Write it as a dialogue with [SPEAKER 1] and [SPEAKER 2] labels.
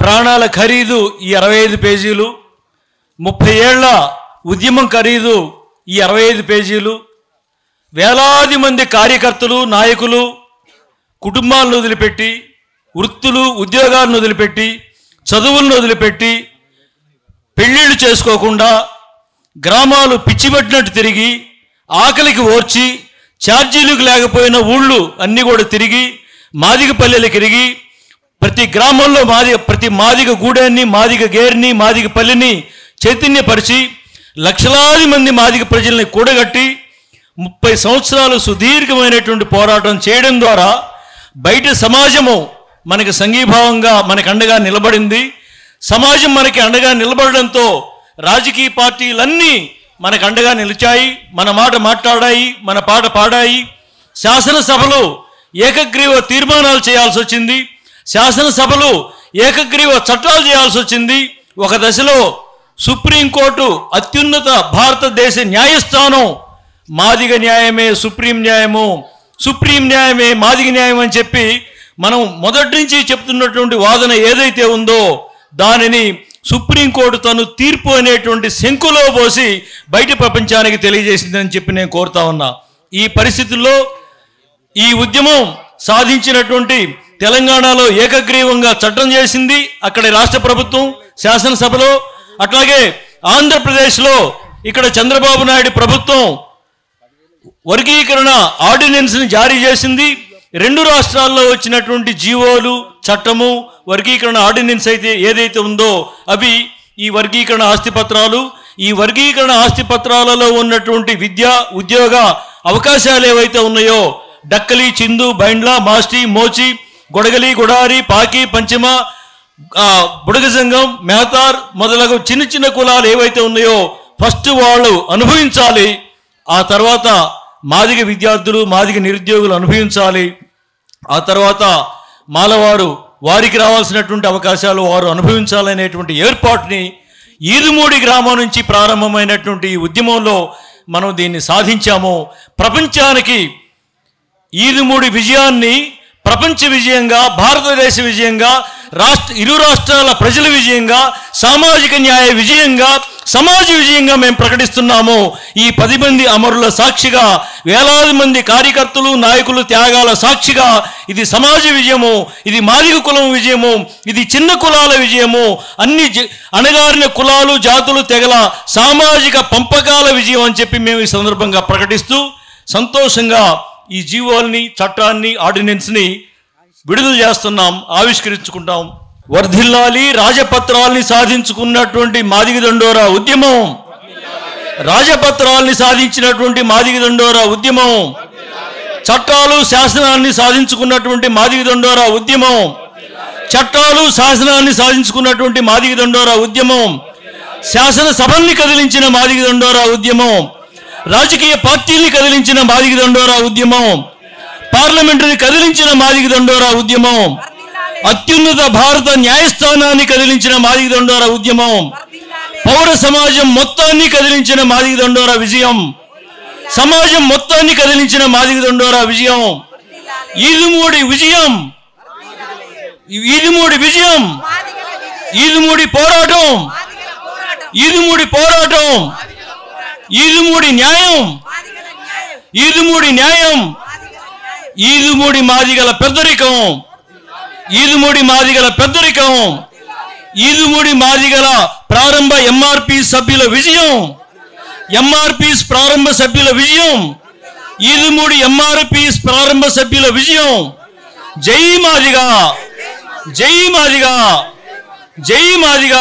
[SPEAKER 1] ప్రాణాల ఖరీదు ఈ 65 పేజీలు, 30 ఏళ్ల ఉద్యమం ఖరీదు ఈ 65 పేజీలు, వేలాది మంది కార్యకర్తలు, నాయకులు కుటుంబాలను వదిలిపెట్టి, వృత్తులు ఉద్యోగాలను వదిలిపెట్టి, చదువులను వదిలిపెట్టి, పెళ్ళిళ్ళు చేసుకోకుండా గ్రామాలు పిచ్చిపట్టినట్టు తిరిగి, ఆకలికి ఓర్చి, ఛార్జీలకు లేకపోయిన ఊళ్ళు అన్నీ కూడా తిరిగి, మాదిగ పల్లెలకు తిరిగి, ప్రతి గ్రామంలో ప్రతి మాదిగ గూడాన్ని, మాదిగ గేర్ని, మాదిగ పల్లెని చైతన్యపరిచి లక్షలాది మంది మాదిగ ప్రజల్ని కూడగట్టి 30 సంవత్సరాలు సుదీర్ఘమైనటువంటి పోరాటం చేయడం ద్వారా బయట సమాజము మనకి సంఘీభావంగా మనకు అండగా నిలబడింది. సమాజం మనకి అండగా నిలబడడంతో రాజకీయ పార్టీలన్నీ మనకు అండగా నిలిచాయి, మన మాట మాట్లాడాయి, మన పాట పాడాయి. శాసనసభలో ఏకగ్రీవ తీర్మానాలు చేయాల్సి వచ్చింది, శాసనసభలో ఏకగ్రీవ చట్టాలు చేయాల్సి వచ్చింది. ఒక దశలో సుప్రీంకోర్టు అత్యున్నత భారతదేశ న్యాయస్థానం మాదిగ న్యాయమే సుప్రీం న్యాయము, సుప్రీం న్యాయమే మాదిగ న్యాయం అని చెప్పి మనం మొదటి నుంచి చెప్తున్నటువంటి వాదన ఏదైతే ఉందో దానిని సుప్రీంకోర్టు తను తీర్పు అనేటువంటి శంకులో పోసి బయట ప్రపంచానికి తెలియజేసిందని చెప్పి నేను కోరుతా ఉన్నా. ఈ పరిస్థితుల్లో ఈ ఉద్యమం సాధించినటువంటి తెలంగాణలో ఏకగ్రీవంగా చట్టం చేసింది అక్కడ రాష్ట్ర ప్రభుత్వం శాసనసభలో. అట్లాగే ఆంధ్రప్రదేశ్లో ఇక్కడ చంద్రబాబు నాయుడు ప్రభుత్వం వర్గీకరణ ఆర్డినెన్స్ని జారీ చేసింది. 2 రాష్ట్రాల్లో వచ్చినటువంటి జీవోలు, చట్టము, వర్గీకరణ ఆర్డినెన్స్ అయితే ఏదైతే ఉందో అవి ఈ వర్గీకరణ ఆస్తిపత్రాలు. ఈ వర్గీకరణ ఆస్తిపత్రాలలో ఉన్నటువంటి విద్య, ఉద్యోగ అవకాశాలు ఏవైతే ఉన్నాయో డక్కలి, చిందు, బైండ్ల, మాస్టి, మోచి, గొడగలి, గుడారి, పాకి, పంచమ, బుడగజంగం, మేతార్ మొదలగు చిన్న చిన్న కులాలు ఏవైతే ఉన్నాయో ఫస్ట్ వాళ్ళు అనుభవించాలి. ఆ తర్వాత మాదిగ విద్యార్థులు, మాదిగ నిరుద్యోగులు అనుభవించాలి. ఆ తర్వాత మాలవారు వారికి రావాల్సినటువంటి అవకాశాలు వారు అనుభవించాలనేటువంటి ఏర్పాటుని ఈదుమూడి గ్రామం నుంచి ప్రారంభమైనటువంటి ఈ ఉద్యమంలో మనం దీన్ని సాధించాము. ప్రపంచానికి ఈదుమూడి విజయాన్ని ప్రపంచ విజయంగా, భారతదేశ విజయంగా, ఇరు రాష్ట్రాల ప్రజల విజయంగా, సామాజిక న్యాయ విజయంగా, సమాజ విజయంగా మేము ప్రకటిస్తున్నాము. ఈ 10 మంది అమరుల సాక్షిగా, వేలాది మంది కార్యకర్తలు, నాయకులు త్యాగాల సాక్షిగా ఇది సమాజ విజయము, ఇది మాదిగ కులం విజయము, ఇది చిన్న కులాల విజయము, అన్ని అణగారిన కులాలు, జాతులు, తెగల సామాజిక పంపకాల విజయం అని చెప్పి మేము ఈ సందర్భంగా ప్రకటిస్తూ సంతోషంగా ఈ జీవోల్ని, చట్టాన్ని, ఆర్డినెన్స్ని విడుదల చేస్తున్నాం, ఆవిష్కరించుకుంటాం. వర్ధిల్లాలి రాజపత్రాల్ని సాధించుకున్నటువంటి మాదిగ దండోరా ఉద్యమం, రాజపత్రాల్ని సాధించినటువంటి మాదిగ దండోరా ఉద్యమం, చట్టాలు శాసనాన్ని సాధించుకున్నటువంటి మాదిగ దండోరా ఉద్యమం, చట్టాలు శాసనాన్ని సాధించుకున్నటువంటి మాదిగ దండోరా ఉద్యమం, శాసనసభల్ని కదిలించిన మాదిగ దండోరా ఉద్యమం, రాజకీయ పార్టీల్ని కదిలించిన మాదిగ దండోరా ఉద్యమం, పార్లమెంటుని కదిలించిన మాదిగ దండోరా ఉద్యమం, అత్యున్నత భారత న్యాయస్థానాన్ని కదిలించిన మాదిగ దండోరా ఉద్యమం, పౌర సమాజం మొత్తాన్ని కదిలించిన మాదిగ దండోరా విజయం, సమాజం మొత్తాన్ని కదిలించిన మాదిగ దండోరా విజయం, ఈదుమూడి విజయం, ఈదుమూడి విజయం, ఈదుమూడి పోరాటం, ఈదుమూడి పోరాటం, ఈదుమూడి న్యాయం, ఈదుమూడి న్యాయం, ఈదుమూడి మాదిగల పెద్దరికం, ఈదుమూడి మాదిగల పెద్దరికం, ఈదుమూడి మాదిగల ప్రారంభ ఎంఆర్పి సభ్యుల విజయం, ఎంఆర్పి ప్రారంభ సభ్యుల విజయం, ఈదుమూడి ఎంఆర్పి ప్రారంభ సభ్యుల విజయం. జై మాదిగ, జై మాదిగ, జై మాదిగ.